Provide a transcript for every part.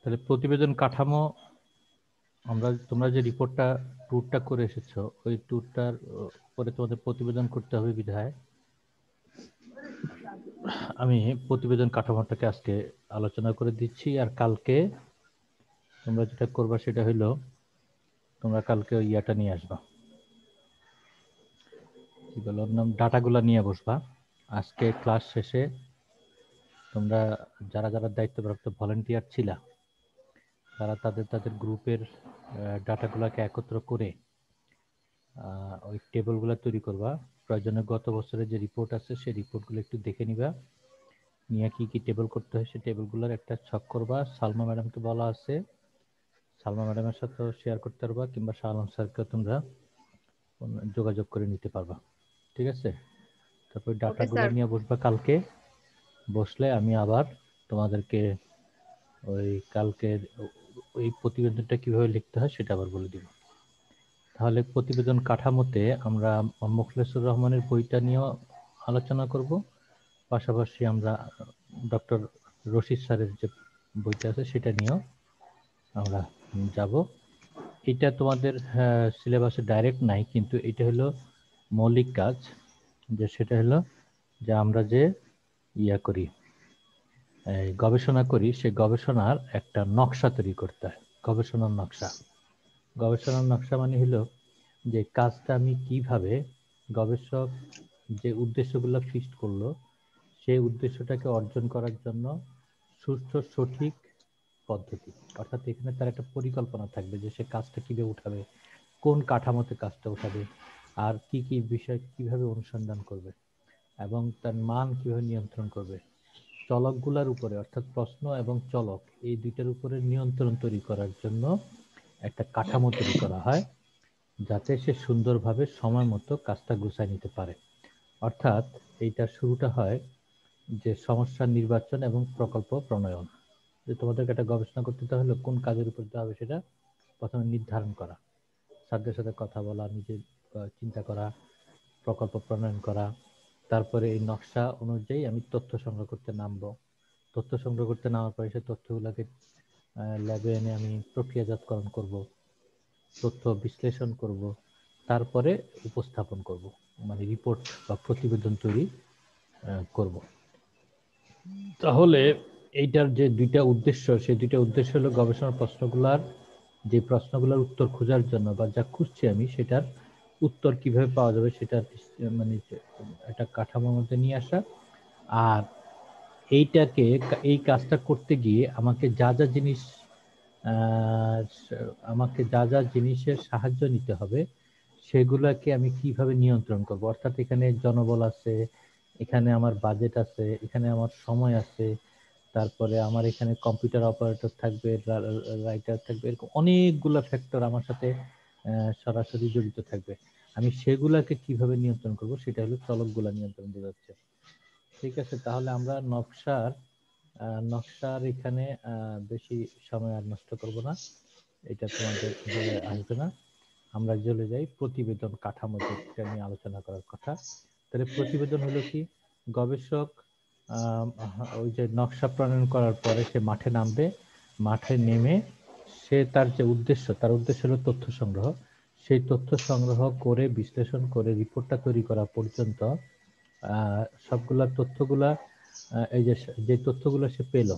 তাহলে প্রতিবেদন কাঠামো, তোমরা যে রিপোর্টটা ট্যুরটা করে এসেছো, ওই ট্যুরটার পরে তোমাদের প্রতিবেদন করতে হবে বিধায় আমি প্রতিবেদন কাঠামোটাকে আজকে আলোচনা করে দিচ্ছি। আর কালকে তোমরা যেটা করবা সেটা হইলো, তোমরা কালকে ওই ইয়াটা নিয়ে আসবা, কি বলো নাম, ডাটাগুলা নিয়ে বসবা। আজকে ক্লাস শেষে তোমরা যারা যারা দায়িত্বপ্রাপ্ত ভলেন্টিয়ার ছিলা, তারা তাদের তাদের গ্রুপের ডাটাগুলোকে একত্র করে ওই টেবিলগুলো তৈরি করবা। প্রয়োজনে গত বছরের যে রিপোর্ট আছে সেই রিপোর্টগুলো একটু দেখে নিবা, নিয়ে কি কি টেবিল করতে হয় সেই টেবিলগুলোর একটা ছক করবা। সালমা ম্যাডামকে বলা আছে, সালমা ম্যাডামের সাথেও শেয়ার করতে পারবা, কিংবা শাহ আলম স্যারকে তোমরা যোগাযোগ করে নিতে পারবা। ঠিক আছে? তারপর ওকে ডাটাগুলো স্যার। নিয়ে বসবা কালকে। বসলে আমি আবার তোমাদেরকে ওই কালকের ওই প্রতিবেদনটা কিভাবে লিখতে হয় সেটা আবার বলে দিব। তাহলে প্রতিবেদন কাঠামোতে আমরা মোখলেসুর রহমানের বইটা নিয়েও আলোচনা করব, পাশাপাশি আমরা ডক্টর রশিদ স্যারের যে বইটা আছে সেটা নিয়েও আমরা যাব। এটা তোমাদের সিলেবাসে ডাইরেক্ট নাই, কিন্তু এটা হলো মৌলিক কাজ, যে সেটা হলো যে আমরা যে ইয়া করি, গবেষণা করি, সেই গবেষণার একটা নকশা তৈরি করতে হয়। গবেষণার নকশা, গবেষণার নকশা মানে হলো যে কাজটা আমি কিভাবে, গবেষক যে উদ্দেশ্যগুলো ফিক্সড করলো সেই উদ্দেশ্যটাকে অর্জন করার জন্য সুষ্ঠু সঠিক পদ্ধতি, অর্থাৎ এখানে তার একটা পরিকল্পনা থাকবে যে সে কাজটা কিভাবে উঠাবে, কোন কাঠামোতে কাজটা উঠাবে, আর কি কি বিষয় কিভাবে অনুসন্ধান করবে, এবং তার মান কিভাবে নিয়ন্ত্রণ করবে। চলকগুলোর উপরে, অর্থাৎ প্রশ্ন এবং চলক, এই দুইটার উপরে নিয়ন্ত্রণ তৈরি করার জন্য একটা কাঠামো তৈরি করা হয়, যাতে সে সুন্দরভাবে সময় মতো কাজটা গুছায় নিতে পারে। অর্থাৎ এইটার শুরুটা হয় যে সমস্যা নির্বাচন এবং প্রকল্প প্রণয়ন। যে তোমাদেরকে একটা গবেষণা করতে হলে কোন কাজের উপর দিতে হবে সেটা প্রথমে নির্ধারণ করা, স্যারদের সাথে কথা বলা, নিজে চিন্তা করা, প্রকল্প প্রণয়ন করা। তারপরে এই নকশা অনুযায়ী আমি তথ্য সংগ্রহ করতে নামবো। তথ্য সংগ্রহ করতে নামার পরে সেই তথ্যগুলোকে ল্যাবে এনে আমি প্রক্রিয়াজাতকরণ করব, তথ্য বিশ্লেষণ করব, তারপরে উপস্থাপন করব, মানে রিপোর্ট বা প্রতিবেদন তৈরি করব। তাহলে এইটার যে দুইটা উদ্দেশ্য, সেই দুইটা উদ্দেশ্য হলো গবেষণার প্রশ্নগুলার, যে প্রশ্নগুলোর উত্তর খোঁজার জন্য বা যা খুঁজছি আমি সেটার উত্তর কিভাবে পাওয়া যাবে সেটা মানে একটা কাঠামোর মধ্যে নিয়ে আসা। আর এইটাকে, এই কাজটা করতে গিয়ে আমাকে যা যা জিনিস আমাকে যা যা জিনিসের সাহায্য নিতে হবে সেগুলাকে আমি কিভাবে নিয়ন্ত্রণ করব। অর্থাৎ এখানে জনবল আছে, এখানে আমার বাজেট আছে, এখানে আমার সময় আছে, তারপরে আমার এখানে কম্পিউটার অপারেটর থাকবে, রাইটার থাকবে, এরকম অনেকগুলো ফ্যাক্টর আমার সাথে সরাসরি জড়িত থাকবে। আমি সেগুলাকে কিভাবে নিয়ন্ত্রণ করব সেটা হলো চলকগুলা নিয়ন্ত্রণ বোঝাচ্ছে। ঠিক আছে? তাহলে আমরা নকশার এখানে বেশি সময় আর নষ্ট করব না, এটা তোমাদের আসবে না। আমরা চলে যাই প্রতিবেদন কাঠামো, যেটা নিয়ে আলোচনা করার কথা। তাহলে প্রতিবেদন হলো কি, গবেষক ওই যে নকশা প্রণয়ন করার পরে সে মাঠে নামবে, মাঠে নেমে সে তার যে উদ্দেশ্য, তার উদ্দেশ্য হলো তথ্য সংগ্রহ। সেই তথ্য সংগ্রহ করে বিশ্লেষণ করে রিপোর্টটা তৈরি করা পর্যন্ত সবগুলা তথ্যগুলা, এই যে যে তথ্যগুলো সে পেল,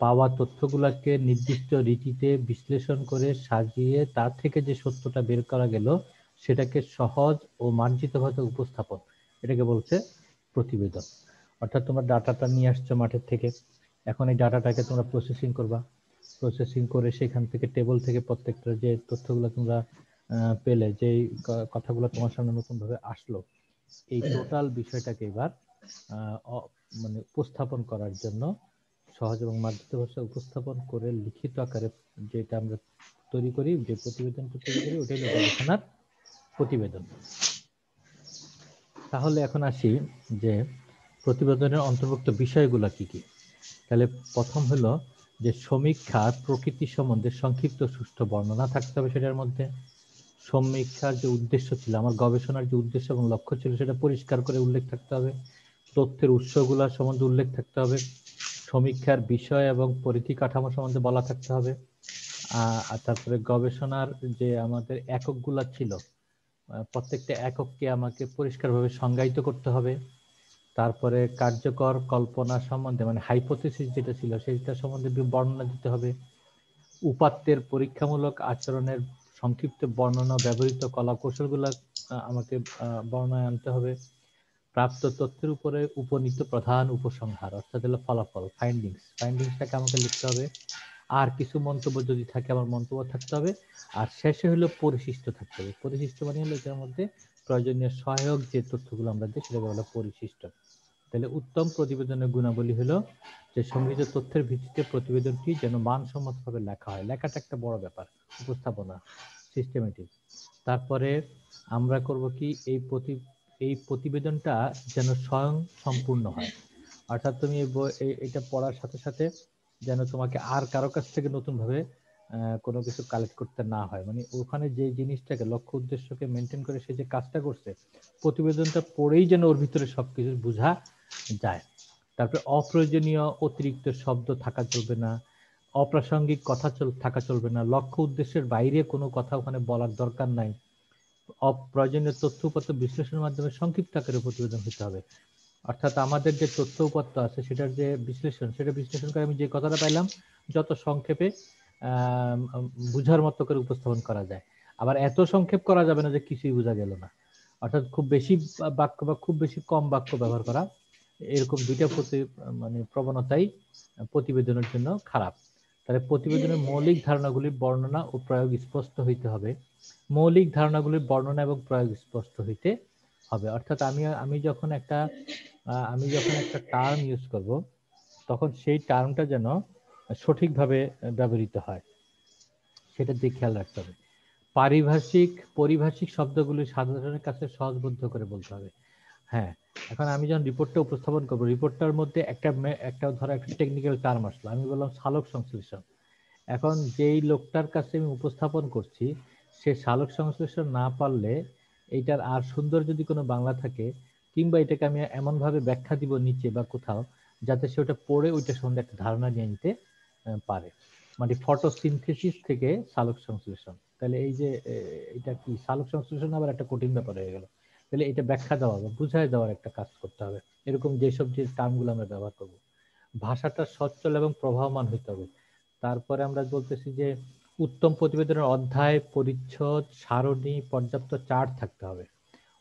পাওয়া তথ্যগুলাকে নির্দিষ্ট রীতিতে বিশ্লেষণ করে সাজিয়ে তার থেকে যে সত্যটা বের করা গেল সেটাকে সহজ ও মার্জিতভাবে উপস্থাপন, এটাকে বলছে প্রতিবেদন। অর্থাৎ তোমরা ডাটাটা নিয়ে আসছো মাঠের থেকে, এখন এই ডাটাটাকে তোমরা প্রসেসিং করবা, প্রসেসিং করে সেখান থেকে টেবল থেকে প্রত্যেকটা যে তথ্যগুলো তোমরা পেলে, যে কথাগুলো তোমার সামনে নতুন ভাবে আসলো, এই টোটাল বিষয়টাকে এবার মানে উপস্থাপন করার জন্য সহজ এবং মার্জিত ভাষায় উপস্থাপন করে লিখিত আকারে যেটা আমরা তৈরি করি, যে প্রতিবেদনটা তৈরি করি, ওটা হলো গবেষণার প্রতিবেদন। তাহলে এখন আসি যে প্রতিবেদনের অন্তর্ভুক্ত বিষয়গুলো কি কি। তাহলে প্রথম হলো যে সমীক্ষার প্রকৃতি সম্বন্ধে সংক্ষিপ্ত সুষ্ঠু বর্ণনা থাকতে হবে সেটার মধ্যে। সমীক্ষার যে উদ্দেশ্য ছিল, আমার গবেষণার যে উদ্দেশ্য এবং লক্ষ্য ছিল, সেটা পরিষ্কার করে উল্লেখ থাকতে হবে। তথ্যের উৎসগুলা সম্বন্ধে উল্লেখ থাকতে হবে। সমীক্ষার বিষয় এবং পরিধি কাঠামো সম্বন্ধে বলা থাকতে হবে। আর তারপরে গবেষণার যে আমাদের এককগুলা ছিল, প্রত্যেকটা একককে আমাকে পরিষ্কারভাবে সংজ্ঞায়িত করতে হবে। তারপরে কার্যকর কল্পনা সম্বন্ধে মানে হাইপোথিসিস যেটা ছিল সেটা সম্বন্ধে বর্ণনা দিতে হবে। উপাত্তের পরীক্ষামূলক আচরণের সংক্ষিপ্ত বর্ণনা, ব্যবহৃত কলা কৌশলগুলো আমাকে বর্ণনায় আনতে হবে। প্রাপ্ত তথ্যের উপরে উপনীত প্রধান উপসংহার অর্থাৎ হলো ফলাফল, ফাইন্ডিংসটাকে আমাকে লিখতে হবে। আর কিছু মন্তব্য যদি থাকে আমার মন্তব্য থাকতে হবে। আর শেষে হলো পরিশিষ্ট থাকতে হবে। পরিশিষ্ট মানে হলো এটার মধ্যে প্রয়োজনীয় সহায়ক যে তথ্যগুলো আমরা দিই সেটাকে বলা পরিশিষ্ট। তাহলে উত্তম প্রতিবেদনের গুণাবলী হলো যে সংগৃহীত তথ্যের ভিত্তিতে প্রতিবেদনটি যেন মানসম্মতভাবে লেখা হয়। লেখাটা একটা বড় ব্যাপার, উপস্থাপনা সিস্টেমেটিক। তারপরে আমরা করব কি এই প্রতিবেদনটা যেন স্বয়ং সম্পূর্ণ হয়, অর্থাৎ তুমি এটা পড়ার সাথে সাথে যেন তোমাকে আর কারো কাছ থেকে নতুনভাবে কোনো কিছু কালেক্ট করতে না হয়। মানে ওখানে যে জিনিসটাকে লক্ষ্য উদ্দেশ্যকে মেনটেন করে সে যে কাজটা করছে, প্রতিবেদনটা পড়েই যেন ওর ভিতরে সবকিছু বোঝা যায়। তারপরে অপ্রয়োজনীয় অতিরিক্ত শব্দ থাকা চলবে না, অপ্রাসঙ্গিক কথা থাকা চলবে না, লক্ষ্য উদ্দেশ্যের বাইরে কোনো কথা ওখানে বলার দরকার নাই। অপ্রয়োজনীয় তথ্য উপাত্ত বিশ্লেষণের মাধ্যমে সংক্ষিপ্ত আকারে প্রতিবেদন হতে হবে। অর্থাৎ আমাদের যে তথ্য উপাত্ত আছে সেটার যে বিশ্লেষণ, সেটা বিশ্লেষণ করে আমি যে কথাটা পাইলাম যত সংক্ষেপে বুঝার মতো করে উপস্থাপন করা যায়। আবার এত সংক্ষেপ করা যাবে না যে কিছুই বোঝা গেল না। অর্থাৎ খুব বেশি বাক্য বা খুব বেশি কম বাক্য ব্যবহার করা, এরকম দুইটা মানে প্রবণতাই প্রতিবেদনের জন্য খারাপ। তাহলে প্রতিবেদনের মৌলিক ধারণাগুলির বর্ণনা ও প্রয়োগ স্পষ্ট হইতে হবে। মৌলিক ধারণাগুলির বর্ণনা এবং প্রয়োগ স্পষ্ট হইতে হবে। অর্থাৎ আমি যখন একটা টার্ম ইউজ করব তখন সেই টার্মটা যেন সঠিকভাবে ব্যবহৃত হয় সেটা দিয়ে খেয়াল রাখতে হবে। পরিভাষিক শব্দগুলি সাধারণের কাছে সহজবোধ্য করে বলতে হবে। হ্যাঁ, এখন আমি যখন রিপোর্টটা উপস্থাপন করবো, রিপোর্টটার মধ্যে একটা ধরো একটা টেকনিক্যাল টার্ম আসলো, আমি বললাম সালোক সংশ্লেষণ। এখন যেই লোকটার কাছে আমি উপস্থাপন করছি সে সালোক সংশ্লেষণ না পারলে এইটার আর সুন্দর যদি কোনো বাংলা থাকে, কিংবা এটাকে আমি এমন ভাবে ব্যাখ্যা দিব নিচে বা কোথাও যাতে সে ওটা পড়ে ওইটা সম্বন্ধে একটা ধারণা নিয়ে নিতে পারে। মানে ফটোসিনথেসিস থেকে সালোক সংশ্লেষণ, তাহলে এই যে এটা কি সালোক সংশ্লেষণ আবার একটা কঠিন ব্যাপার হয়ে গেল। তাহলে এটা ব্যাখ্যা দেওয়া বা বুঝায় দেওয়ার একটা কাজ করতে হবে। এরকম যেসব যে টার্মগুলো আমরা ব্যবহার করব, ভাষাটা সচ্ছল এবং প্রবাহমান হইতে হবে। তারপরে আমরা বলতেছি যে উত্তম প্রতিবেদনের অধ্যায়, পরিচ্ছদ, সারণী, পর্যাপ্ত চার্ট থাকতে হবে।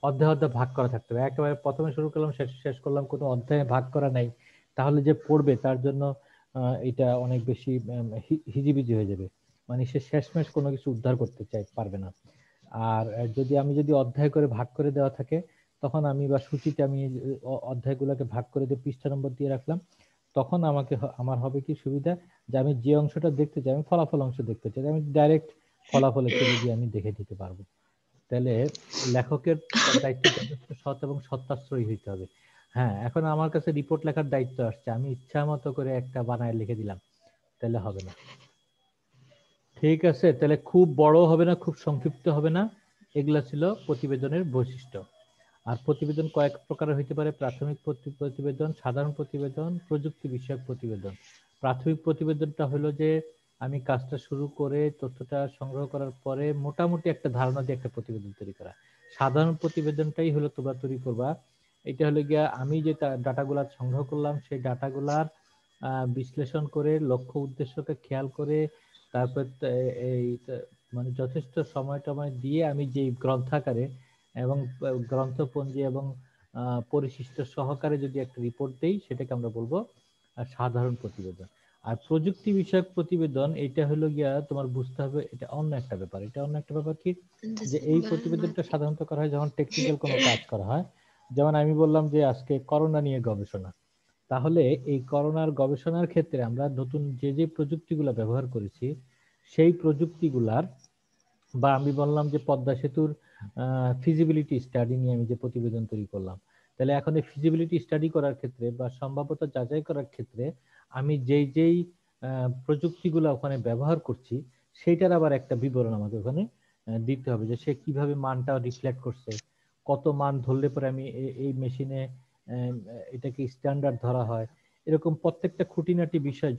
অধ্যায় অধ্যায় ভাগ করা থাকতে হবে। একেবারে প্রথমে শুরু করলাম শেষ করলাম, কোনো অধ্যায়ে ভাগ করা নাই, তাহলে যে পড়বে তার জন্য এটা অনেক বেশি হিজিবিজি হয়ে যাবে। মানে সে শেষমেশ কোনো কিছু উদ্ধার করতে পারবে না। আর যদি অধ্যায় করে ভাগ করে দেওয়া থাকে, তখন আমি বা সূচিতে আমি অধ্যায়গুলোকে ভাগ করে দিয়ে পৃষ্ঠা নম্বর দিয়ে রাখলাম, তখন আমার হবে কি সুবিধা, যে আমি যে অংশটা দেখতে চাই, আমি ফলাফল অংশ দেখতে চাই, আমি ডাইরেক্ট ফলাফলে চলে গিয়ে আমি দেখে দিতে পারবো। তাহলে লেখকের দায়িত্ব যথেষ্ট সৎ এবং সত্যাশ্রয়ী হইতে হবে। হ্যাঁ, এখন আমার কাছে রিপোর্ট লেখার দায়িত্ব আসছে, আমি ইচ্ছা মতো করে একটা বানায় লিখে দিলাম, তাহলে হবে না। ঠিক আছে, তাহলে খুব বড় হবে না, খুব সংক্ষিপ্ত হবে না। এগুলা ছিল প্রতিবেদনের বৈশিষ্ট্য। আর প্রতিবেদন কয়েক প্রকারের হইতে পারে: প্রাথমিক প্রতিবেদন, সাধারণ প্রতিবেদন, প্রযুক্তি বিষয়ক প্রতিবেদন। প্রাথমিক প্রতিবেদনটা হলো যে আমি কাজটা শুরু করে তথ্যটা সংগ্রহ করার পরে মোটামুটি একটা ধারণা দিয়ে একটা প্রতিবেদন তৈরি করা। সাধারণ প্রতিবেদনটাই হলো তোমরা তৈরি করবা। এটা হলো গিয়া আমি যে ডাটাগুলা সংগ্রহ করলাম সেই ডাটাগুলার বিশ্লেষণ করে লক্ষ্য উদ্দেশ্যকে খেয়াল করে তারপর এই মানে যথেষ্ট সময় টময় দিয়ে আমি যে গ্রন্থাকারে এবং গ্রন্থপঞ্জি এবং পরিশিষ্ট সহকারে যদি একটা রিপোর্ট দেই, সেটাকে আমরা বলবো সাধারণ প্রতিবেদন। আর প্রযুক্তি বিষয়ক প্রতিবেদন, এটা হলো গিয়া তোমার বুঝতে হবে এটা অন্য একটা ব্যাপার। এটা অন্য একটা ব্যাপার কি, যে এই প্রতিবেদনটা সাধারণত করা হয় যখন টেকনিক্যাল কোনো কাজ করা হয়। যেমন আমি বললাম যে আজকে করোনা নিয়ে গবেষণা, তাহলে এই করোনার গবেষণার ক্ষেত্রে আমরা নতুন যে প্রযুক্তিগুলো ব্যবহার করেছি সেই প্রযুক্তিগুলার, বা আমি বললাম যে পদ্মা সেতুর ফিজিবিলিটি স্টাডি নিয়ে আমি যে প্রতিবেদন তৈরি করলাম, তাহলে এখন এই ফিজিবিলিটি স্টাডি করার ক্ষেত্রে বা সম্ভাব্যতা যাচাই করার ক্ষেত্রে আমি যেই প্রযুক্তিগুলো ওখানে ব্যবহার করছি সেইটার আবার একটা বিবরণ আমাকে ওখানে দিতে হবে, যে সে কিভাবে মানটা রিফ্লেক্ট করছে, কত মান ধরলে পরে আমি এই মেশিনে এটাকে স্ট্যান্ডার্ড ধরা হয়, এরকম প্রত্যেকটা খুঁটিনাটি বিষয়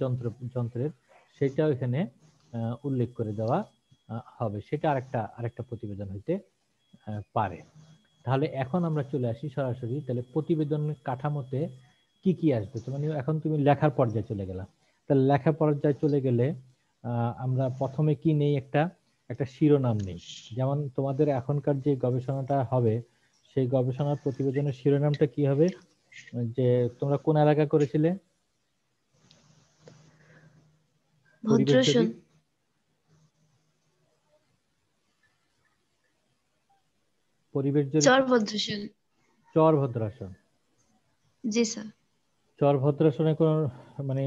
যন্ত্রের সেটাও এখানে উল্লেখ করে দেওয়া হবে। সেটা আরেকটা প্রতিবেদন হইতে পারে। তাহলে এখন আমরা চলে আসি সরাসরি, তাহলে প্রতিবেদনের কাঠামোতে কি কি আসবে। মানে এখন তুমি লেখার পর্যায়ে চলে গেলা, তাহলে লেখা পর্যায়ে চলে গেলে আমরা প্রথমে কি নেই, একটা শিরোনাম নেই। যেমন তোমাদের এখনকার যে গবেষণাটা হবে, সেই গবেষণার প্রতিবেদনের শিরোনামটা কি হবে, যে তোমরা কোন এলাকা করেছিলে, পরিবেশ যদি চর ভদ্রাসন। জি স্যার। চর ভদ্রাসনে কোন মানে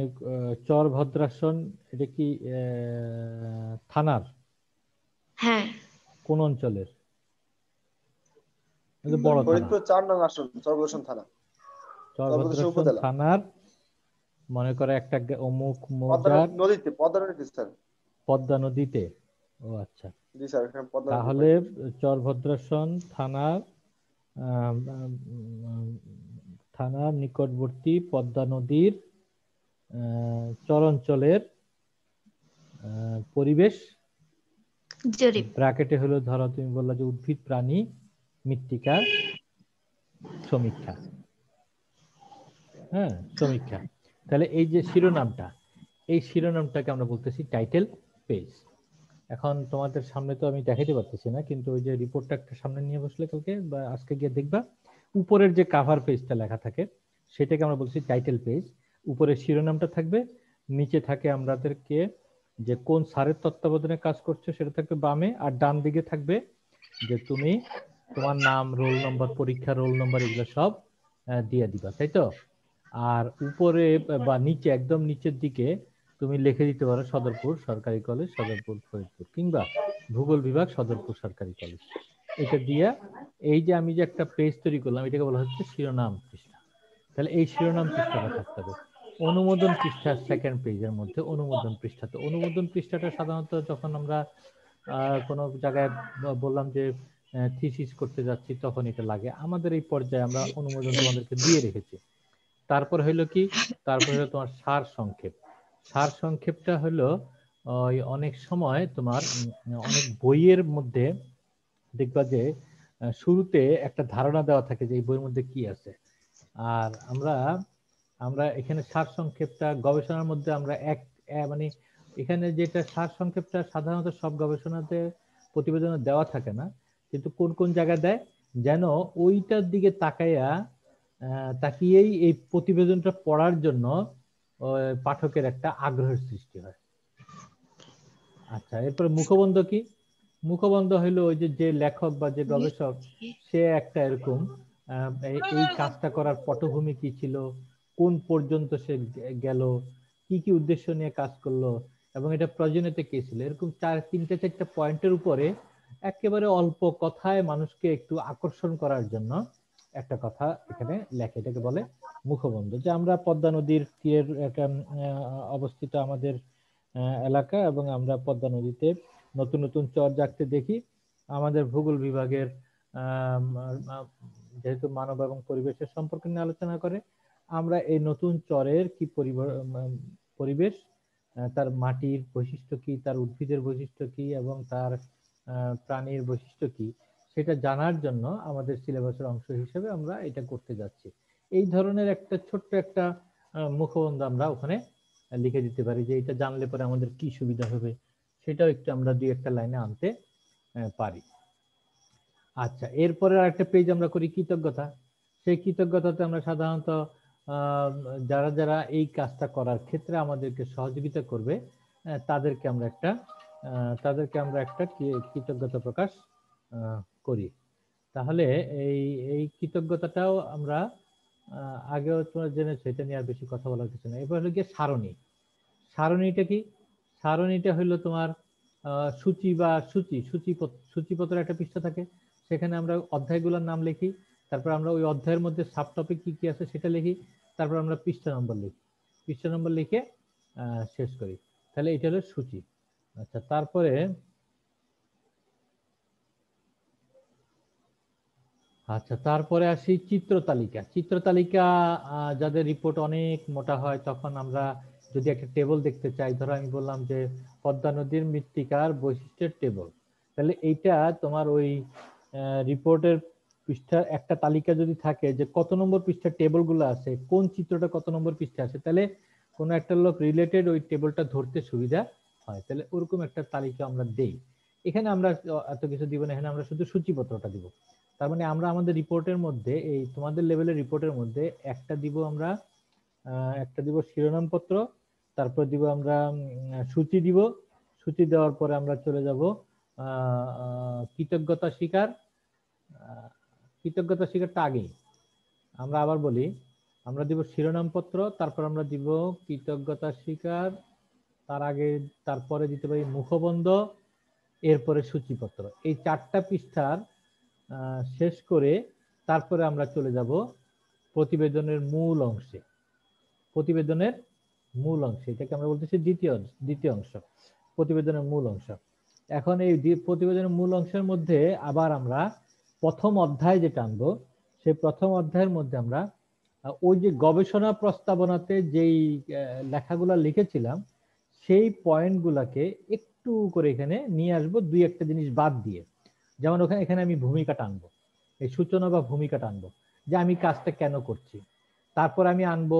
চর ভদ্রাসন এটা কি থানার? হ্যাঁ। কোন অঞ্চলের? বড় থানা, ফরিদপুর 4 নং আসন, চরভদ্রাসন থানা। চরভদ্রাসন থানার মনে করে একটা অমুক মৌজার পদ্মা নদীতে। ও আচ্ছা, জি স্যার, তাহলে চরভদ্রাসন থানার থানার নিকটবর্তী পদ্মা নদীর চর অঞ্চলের পরিবেশ ব্র্যাকেটে হলো, ধরো তুমি বললা যে উদ্ভিদ প্রাণী মৃত্তিকার সমীক্ষা। হ্যাঁ, সমীক্ষা। তাহলে এই যে শিরোনামটা, এই শিরোনামটাকে আমরা বলতেছি টাইটেল পেজ। এখন তোমাদের সামনে তো আমি দেখাইতে পারতেছি না, কিন্তু ওই যে রিপোর্টটা একটা সামনে নিয়ে বসলে কালকে বা আজকে গিয়ে দেখবা, উপরের যে কাভার পেজটা লেখা থাকে সেটাকে আমরা বলছি টাইটেল পেজ। উপরে শিরোনামটা থাকবে, নিচে থাকে আমাদেরকে যে কোন স্যারের তত্ত্বাবধানে কাজ করছে সেটা থাকবে বামে, আর ডান দিকে থাকবে যে তুমি তোমার নাম, রোল নম্বর, পরীক্ষা রোল নম্বর, এগুলো সব দিয়ে দিবা, তাই তো? আর উপরে বা নিচে, একদম নিচের দিকে তুমি লিখে দিতে পারো সদরপুর সরকারি কলেজ, সদরপুর ফরিদপুর, কিংবা ভূগোল বিভাগ সদরপুর সরকারি কলেজ। এটা দিয়া এই যে আমি যে একটা পেজ তৈরি করলাম, এটাকে বলা হচ্ছে শিরোনাম পৃষ্ঠা। তাহলে এই শিরোনাম পৃষ্ঠাটা থাকতে হবে। অনুমোদন পৃষ্ঠা সেকেন্ড পেজের মধ্যে অনুমোদন পৃষ্ঠা। তো অনুমোদন পৃষ্ঠাটা সাধারণত যখন আমরা কোনো জায়গায় বললাম যে থিসিস করতে যাচ্ছি তখন এটা লাগে। আমাদের এই পর্যায়ে আমরা অনুমোদন তোমাদেরকে দিয়ে রেখেছি। তারপর হলো কি, তারপর হলো তোমার সার সংক্ষেপ। সার সংক্ষেপটা হলো অনেক সময় তোমার অনেক বইয়ের মধ্যে দেখবা যে শুরুতে একটা ধারণা দেওয়া থাকে যে এই বইয়ের মধ্যে কি আছে। আর আমরা আমরা এখানে সার সংক্ষেপটা গবেষণার মধ্যে আমরা মানে এখানে যেটা সার সংক্ষেপটা সাধারণত সব গবেষণাতে প্রতিবেদনে দেওয়া থাকে না, কিন্তু কোন কোন জায়গায় দেয় যেন ওইটার দিকে তাকিয়েই এই প্রতিবেদনটা পড়ার জন্য পাঠকের একটা আগ্রহের সৃষ্টি হয়। আচ্ছা, এরপরে মুখবন্ধ কি? মুখবন্ধ হলো ওই যে লেখক বা যে গবেষক সে একটা এরকম এই কাজটা করার পটভূমি কি ছিল, কোন পর্যন্ত সে গেল, কি কি উদ্দেশ্য নিয়ে কাজ করলো, এবং এটা প্রয়োজনীয়তা কে ছিল, এরকম তিনটা চারটা পয়েন্টের উপরে একেবারে অল্প কথায় মানুষকে একটু আকর্ষণ করার জন্য একটা কথা এখানে লেখে। এটাকে বলে মুখবন্ধ। যে আমরা পদ্মা নদীর তীরের একটা অবস্থিত আমাদের এলাকা, এবং আমরা পদ্মা নদীতে নতুন নতুন চর জাগতে দেখি। আমাদের ভূগোল বিভাগের যেহেতু মানব এবং পরিবেশের সম্পর্কে নিয়ে আলোচনা করে, আমরা এই নতুন চরের কি পরিবেশ, তার মাটির বৈশিষ্ট্য কি, তার উদ্ভিদের বৈশিষ্ট্য কি, এবং তার প্রাণীর বৈশিষ্ট্য কি, সেটা জানার জন্য আমাদের সিলেবাসের অংশ হিসেবে আমরা এটা করতে যাচ্ছি। এই ধরনের একটা ছোট্ট একটা মুখবন্ধ আমরা ওখানে লিখে দিতে পারি, যে এটা জানলে পরে আমাদের কি সুবিধা হবে, সেটাও একটু আমরা দুই একটা লাইনে আনতে পারি। আচ্ছা, এরপরে আরেকটা পেজ আমরা করি কৃতজ্ঞতা। সেই কৃতজ্ঞতাতে আমরা সাধারণত যারা যারা এই কাজটা করার ক্ষেত্রে আমাদেরকে সহযোগিতা করবে তাদেরকে আমরা একটা কৃতজ্ঞতা প্রকাশ করি। তাহলে এই কৃতজ্ঞতাটাও আমরা আগেও তোমরা জেনেছো, এটা নিয়ে আর বেশি কথা বলার কিছু নেই। এবার হলো গিয়ে সারণী। সারণীটা কি? সারণীটা হইলো তোমার সূচি বা সূচিপত্র একটা পৃষ্ঠা থাকে, সেখানে আমরা অধ্যায়গুলোর নাম লিখি, তারপর আমরা ওই অধ্যায়ের মধ্যে সাব টপিক কি কি আছে সেটা লিখি, তারপর আমরা পৃষ্ঠা নম্বর লিখে শেষ করি। তাহলে এটা হলো সূচি। আচ্ছা, তারপরে আচ্ছা, তারপরে আসি চিত্র তালিকা। চিত্র তালিকা যাদের রিপোর্ট অনেক মোটা হয়, তখন আমরা যদি একটা টেবল দেখতে চাই, ধরো আমি বললাম যে পদ্মা নদীর মৃত্তিকার বৈশিষ্ট্যের টেবল, তাহলে এইটা তোমার ওই রিপোর্টের পৃষ্ঠার একটা তালিকা যদি থাকে যে কত নম্বর পৃষ্ঠার টেবল গুলো আছে, কোন চিত্রটা কত নম্বর পৃষ্ঠা আছে, তাহলে কোনো একটা লোক রিলেটেড ওই টেবলটা ধরতে সুবিধা হয়। তাহলে ওরকম একটা তালিকা আমরা দেই। এখানে আমরা এত কিছু দিব না, এখানে আমরা শুধু সূচিপত্রটা দিব। তার মানে আমরা আমাদের রিপোর্টের মধ্যে, এই তোমাদের লেভেলের রিপোর্টের মধ্যে একটা দিব আমরা, একটা দিব শিরোনাম পত্র, তারপর দিব আমরা সূচি দিব। সূচি দেওয়ার পরে আমরা চলে যাব কৃতজ্ঞতা স্বীকার। কৃতজ্ঞতা স্বীকারটা আগেই, আমরা আবার বলি, আমরা দিব শিরোনাম পত্র, তারপর আমরা দিব কৃতজ্ঞতা স্বীকার, তার আগে তারপরে দিতে পারি মুখবন্ধ, এরপরে সূচিপত্র। এই 4টা পৃষ্ঠার শেষ করে তারপরে আমরা চলে যাব প্রতিবেদনের মূল অংশে। প্রতিবেদনের মূল অংশে, এটাকে আমরা বলতেছি দ্বিতীয় অংশ, প্রতিবেদনের মূল অংশ। এখন এই প্রতিবেদনের মূল অংশের মধ্যে আবার আমরা প্রথম অধ্যায় যেটা আনবো, সেই প্রথম অধ্যায়ের মধ্যে আমরা ওই যে গবেষণা প্রস্তাবনাতে যেই লেখাগুলা লিখেছিলাম, সেই পয়েন্টগুলাকে একটু করে এখানে নিয়ে আসবো, দুই একটা জিনিস বাদ দিয়ে। যেমন এখানে আমি ভূমিকাটা আনবো, এই সূচনা বা ভূমিকাটা আনবো, যে আমি কাজটা কেন করছি। তারপর আমি আনবো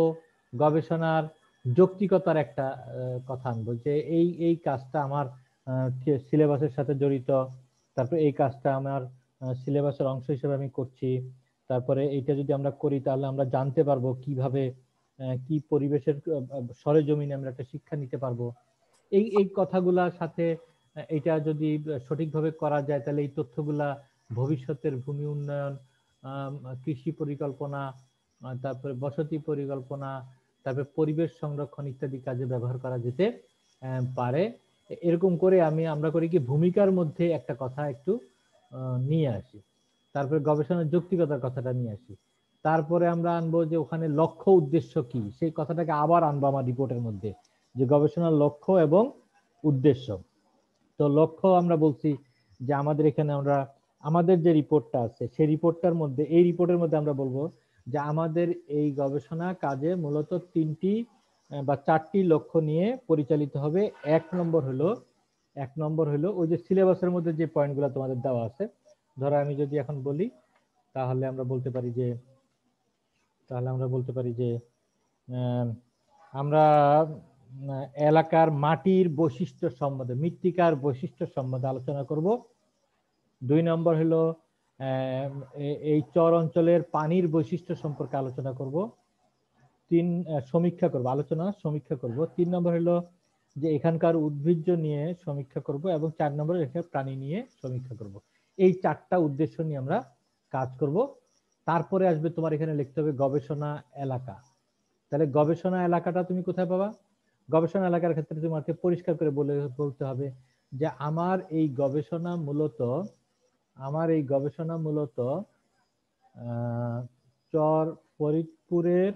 গবেষণার যৌক্তিকতার একটা কথা আনবো, যে এই কাজটা আমার সিলেবাসের সাথে জড়িত, তারপর এই কাজটা আমার সিলেবাসের অংশ হিসেবে আমি করছি। তারপরে এইটা যদি আমরা করি তাহলে আমরা জানতে পারবো কিভাবে কি পরিবেশের সরেজমিনে আমরা একটা শিক্ষা নিতে পারবো। এই কথাগুলার সাথে এটা যদি সঠিকভাবে করা যায়, তাহলে এই তথ্যগুলা ভবিষ্যতের ভূমি উন্নয়ন, কৃষি পরিকল্পনা, তারপরে বসতি পরিকল্পনা, তারপরে পরিবেশ সংরক্ষণ ইত্যাদি কাজে ব্যবহার করা যেতে পারে। এরকম করে আমরা করি কি, ভূমিকার মধ্যে একটা কথা একটু নিয়ে আসি, তারপরে গবেষণার যৌক্তিকতার কথাটা নিয়ে আসি, তারপরে আমরা আনবো যে ওখানে লক্ষ্য উদ্দেশ্য কি, সেই কথাটাকে আবার আনবো আমার রিপোর্টের মধ্যে, যে গবেষণার লক্ষ্য এবং উদ্দেশ্য। তো লক্ষ্য আমরা বলছি যে আমাদের এখানে আমরা আমাদের যে রিপোর্টটা আছে সেই রিপোর্টটার মধ্যে, এই রিপোর্টের মধ্যে আমরা বলবো যে আমাদের এই গবেষণা কাজে মূলত 3টি বা 4টি লক্ষ্য নিয়ে পরিচালিত হবে। এক নম্বর হলো ওই যে সিলেবাসের মধ্যে যে পয়েন্টগুলো তোমাদের দেওয়া আছে। ধরো আমি যদি এখন বলি, তাহলে আমরা বলতে পারি যে আমরা এলাকার মাটির বৈশিষ্ট্য সম্বন্ধে, মৃত্তিকার বৈশিষ্ট্য সম্বন্ধে আলোচনা করব। 2 নম্বর হলো এই চর অঞ্চলের পানির বৈশিষ্ট্য সম্পর্কে আলোচনা করব। সমীক্ষা করব। 3 নম্বর হলো যে এখানকার উদ্ভিজ্জ নিয়ে সমীক্ষা করব, এবং 4 নম্বরে এখানে প্রাণী নিয়ে সমীক্ষা করব। এই 4টা উদ্দেশ্য নিয়ে আমরা কাজ করব। তারপরে আসবে তোমার এখানে লিখতে হবে গবেষণা এলাকা। তাহলে গবেষণা এলাকাটা তুমি কোথায় পাবা? গবেষণা এলাকার ক্ষেত্রে তোমাকে পরিষ্কার করে বলতে হবে যে আমার এই গবেষণা মূলত চর ফরিদপুরের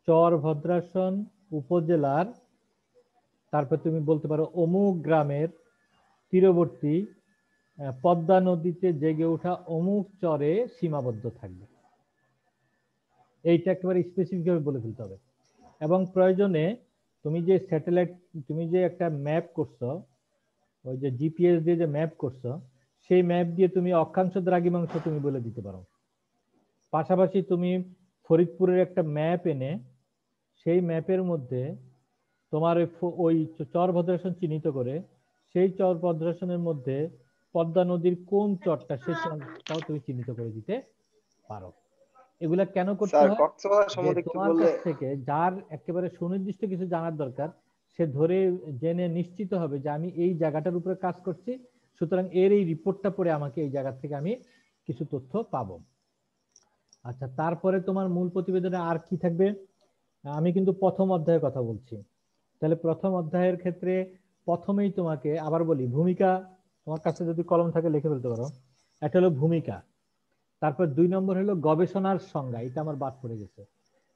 চর ভদ্রাসন উপজেলার, তারপর তুমি বলতে পারো অমুক গ্রামের তীরবর্তী পদ্মা নদীতে জেগে ওঠা অমুক চরে সীমাবদ্ধ থাকবে। এইটা একেবারে স্পেসিফিক ভাবে বলে ফেলতে হবে। এবং প্রয়োজনে তুমি যে একটা ম্যাপ করছো, ওই যে জিপিএস দিয়ে যে ম্যাপ করছো, সেই ম্যাপ দিয়ে তুমি অক্ষাংশ দ্রাঘিমাংশ তুমি বলে দিতে পারো। পাশাপাশি তুমি ফরিদপুরের একটা ম্যাপ এনে সেই ম্যাপের মধ্যে তোমার ওই চর ভদ্রাসন চিহ্নিত করে, সেই চর ভদ্রাসনের মধ্যে পদ্মা নদীর কোন চরটা, সেই চরটাও তুমি চিহ্নিত করে দিতে পারো। এগুলা কেন করতে স্যার হয়? কক্সবাজার যে সম্বন্ধে একটু তোমার বললে। কাছ থেকে যার একেবারে সুনির্দিষ্ট কিছু জানার দরকার, সে ধরে জেনে নিশ্চিত হবে যে আমি এই জায়গাটার উপরে কাজ করছি, সুতরাং এর এই রিপোর্টটা পড়ে আমাকে এই জায়গা থেকে আমি কিছু তথ্য পাবো। আচ্ছা, তারপরে তোমার মূল প্রতিবেদনে আর কি থাকবে? আমি কিন্তু প্রথম অধ্যায়ের কথা বলছি। তাহলে প্রথম অধ্যায়ের ক্ষেত্রে প্রথমেই তোমাকে আবার বলি, ভূমিকা, তোমার কাছে যদি কলম থাকে লিখে ফেলতে পারো। একটা হলো ভূমিকা, তারপর 2 নম্বর হলো গবেষণার সংজ্ঞা, এটা আমার বাদ পড়ে গেছে।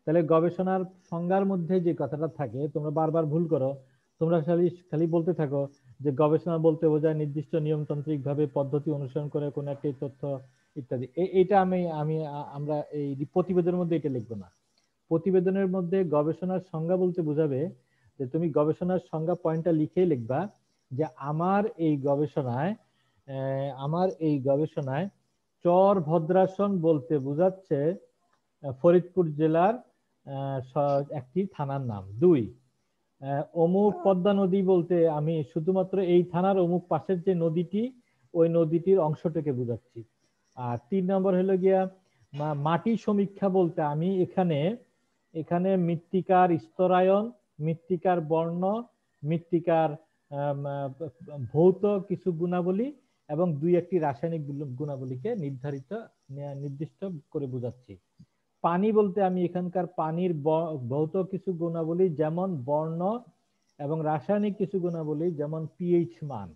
তাহলে গবেষণার সংজ্ঞার মধ্যে যে কথাটা থাকে, তোমরা বারবার ভুল করো, তোমরা খালি বলতে থাকো যে গবেষণা বলতে বোঝায় নির্দিষ্ট নিয়মতান্ত্রিক ভাবে পদ্ধতি অনুসরণ করে কোন একটি তথ্য ইত্যাদি। এটা আমরা এই প্রতিবেদনের মধ্যে এটা লিখবো না। প্রতিবেদনের মধ্যে গবেষণার সংজ্ঞা বলতে বোঝাবে যে তুমি গবেষণার সংজ্ঞা পয়েন্টটা লিখেই লিখবা যে আমার এই গবেষণায় চর ভদ্রাসন বলতে বোঝাচ্ছে ফরিদপুর জেলার একটি থানার নাম। 2, অমুক পদ্মা নদী বলতে আমি শুধুমাত্র এই থানার অমুক পাশের যে নদীটি, ওই নদীটির অংশটাকে বোঝাচ্ছি। আর 3 নম্বর হলো গিয়া মাটি সমীক্ষা বলতে আমি এখানে মৃত্তিকার স্তরায়ন, মৃত্তিকার বর্ণ, মৃত্তিকার ভৌত কিছু গুণাবলী এবং 2-1টি রাসায়নিক গুণাবলীকে নির্দিষ্ট করে বোঝাচ্ছি। পানি বলতে আমি এখানকার পানির ভৌত কিছু গুণাবলী যেমন বর্ণ এবং রাসায়নিক কিছু গুণাবলী যেমন পিএইচ মান,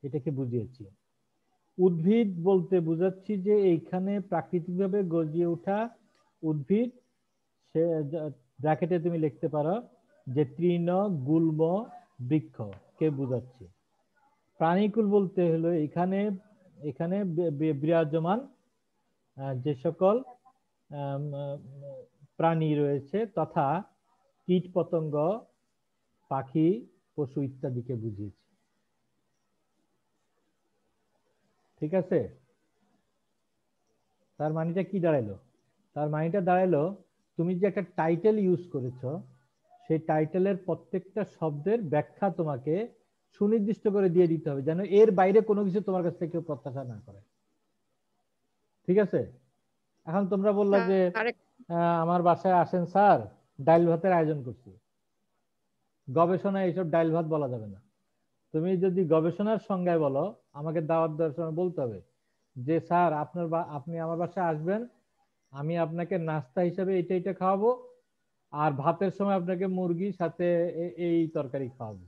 এটাকে বুঝিয়েছি। উদ্ভিদ বলতে বোঝাচ্ছি যে এইখানে প্রাকৃতিকভাবে গজিয়ে ওঠা উদ্ভিদ, সে ব্র্যাকেটে তুমি লিখতে পারো যে তৃণ, গুল্ম, বৃক্ষ কে বোঝাচ্ছি। প্রাণীকুল বলতে হলো এখানে বিরাজমান যে সকল প্রাণী রয়েছে তথা কীট পতঙ্গ, পাখি, পশু ইত্যাদিকে বুঝিয়েছি। ঠিক আছে? তার মানেটা কি দাঁড়ালো? তার মানেটা দাঁড়ালো তুমি যে একটা টাইটেল ইউজ করেছো, সেই টাইটেলের প্রত্যেকটা শব্দের ব্যাখ্যা তোমাকে সুনির্দিষ্ট করে দিয়ে দিতে হবে, যেন এর বাইরে কোনো কিছু তোমার কাছ থেকে কেউ প্রত্যাশা না করে। ঠিক আছে? এখন তোমরা বললা যে আমার বাসায় আসেন স্যার, ডাল ভাতের আয়োজন করছি। গবেষণায় এইসব ডাল ভাত বলা যাবে না। তুমি যদি গবেষণার সংজ্ঞায় বলো, আমাকে দাওয়াত দেওয়ার সময় বলতে হবে যে স্যার আপনি আমার বাসায় আসবেন, আমি আপনাকে নাস্তা হিসেবে এটা খাওয়াবো, আর ভাতের সময় আপনাকে মুরগির সাথে এই তরকারি খাওয়াবো,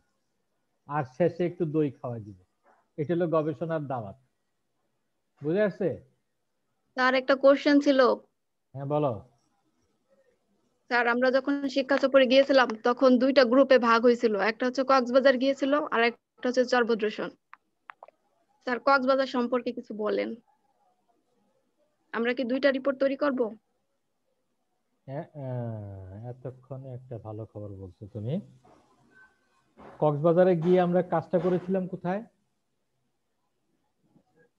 আর শেষে একটু দই খাওয়া দিব। এটা হলো গবেষণার দাওয়াত। বুঝে আসছে? স্যার একটা কোশ্চেন ছিল। হ্যাঁ বলো। স্যার আমরা যখন শিক্ষা সফরে গিয়েছিলাম তখন 2টা গ্রুপে ভাগ হয়েছিল, একটা হচ্ছে কক্সবাজার গিয়েছিল আর একটা হচ্ছে চরভদ্রসন। স্যার কক্সবাজার সম্পর্কে কিছু বলেন। আমরা কি 2টা রিপোর্ট তৈরি করব? এতক্ষণে একটা ভালো খবর বলছো তুমি। কক্সবাজারে গিয়ে আমরা কাজটা করেছিলাম কোথায়?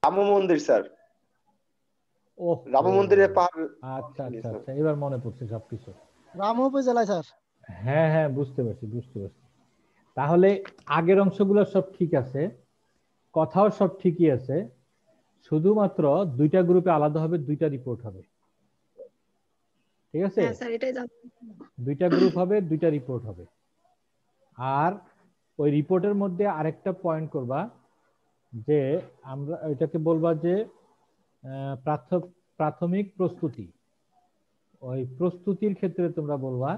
রাম মন্দির স্যার। ওহ, রাম মন্দিরের আচ্ছা আচ্ছা আচ্ছা, এবার মনে পড়ছে সবকিছু। রাম উপজেলায় স্যার। হ্যাঁ হ্যাঁ, বুঝতে পারছি। তাহলে আগের অংশগুলো সব ঠিক আছে, কথাও সব ঠিকই আছে, শুধুমাত্র 2টা গ্রুপে আলাদা হবে, 2টা রিপোর্ট হবে। ঠিক আছে? হ্যাঁ স্যার, এটাই জানতে। 2টা গ্রুপ হবে, 2টা রিপোর্ট হবে। আর ওই রিপোর্টের মধ্যে আরেকটা পয়েন্ট করবা যে আমরা এটাকে বলবা যে প্রাথমিক প্রস্তুতি। ওই প্রস্তুতির ক্ষেত্রে তোমরা বলবা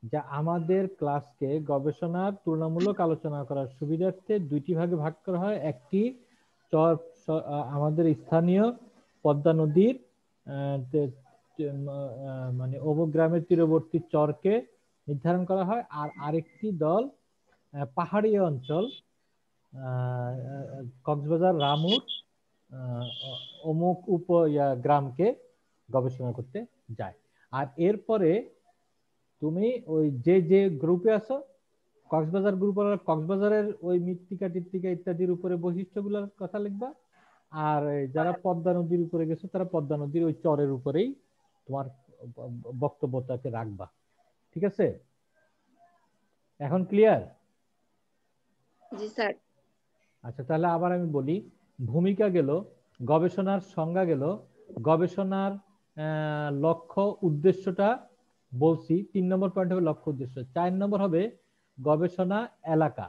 যে আমাদের ক্লাসকে গবেষণার তুলনামূলক আলোচনা করার সুবিধার্থে 2টি ভাগে ভাগ করা হয়। একটি আমাদের স্থানীয় পদ্মা নদীর মানে অমুক গ্রামের তীরবর্তী চরকে নির্ধারণ করা হয়, আর আরেকটি দল পাহাড়ি অঞ্চল কক্সবাজার, রামুর অমুক গ্রামকে গবেষণা করতে যায়। আর এরপরে তুমি ওই যে গ্রুপে আছো, কক্সবাজার গ্রুপ, কক্সবাজারের ওই মৃত্তিকা টিত্তিকা ইত্যাদির উপরে বৈশিষ্ট্যগুলোর কথা লিখবা। আর যারা পদ্মা নদীর উপরে গেছো তারা পদ্মা নদীর ওই চরের উপরেই তোমার বক্তব্যটাকে রাখবা। ঠিক আছে? এখন ক্লিয়ার? জি স্যার। আচ্ছা, তাহলে আবার আমি বলি। ভূমিকা গেল, গবেষণার সংজ্ঞা গেল, গবেষণার লক্ষ্য উদ্দেশ্যটা বলছি। 3 নম্বর পয়েন্ট হবে লক্ষ্য উদ্দেশ্য। 4 নম্বর হবে গবেষণা এলাকা।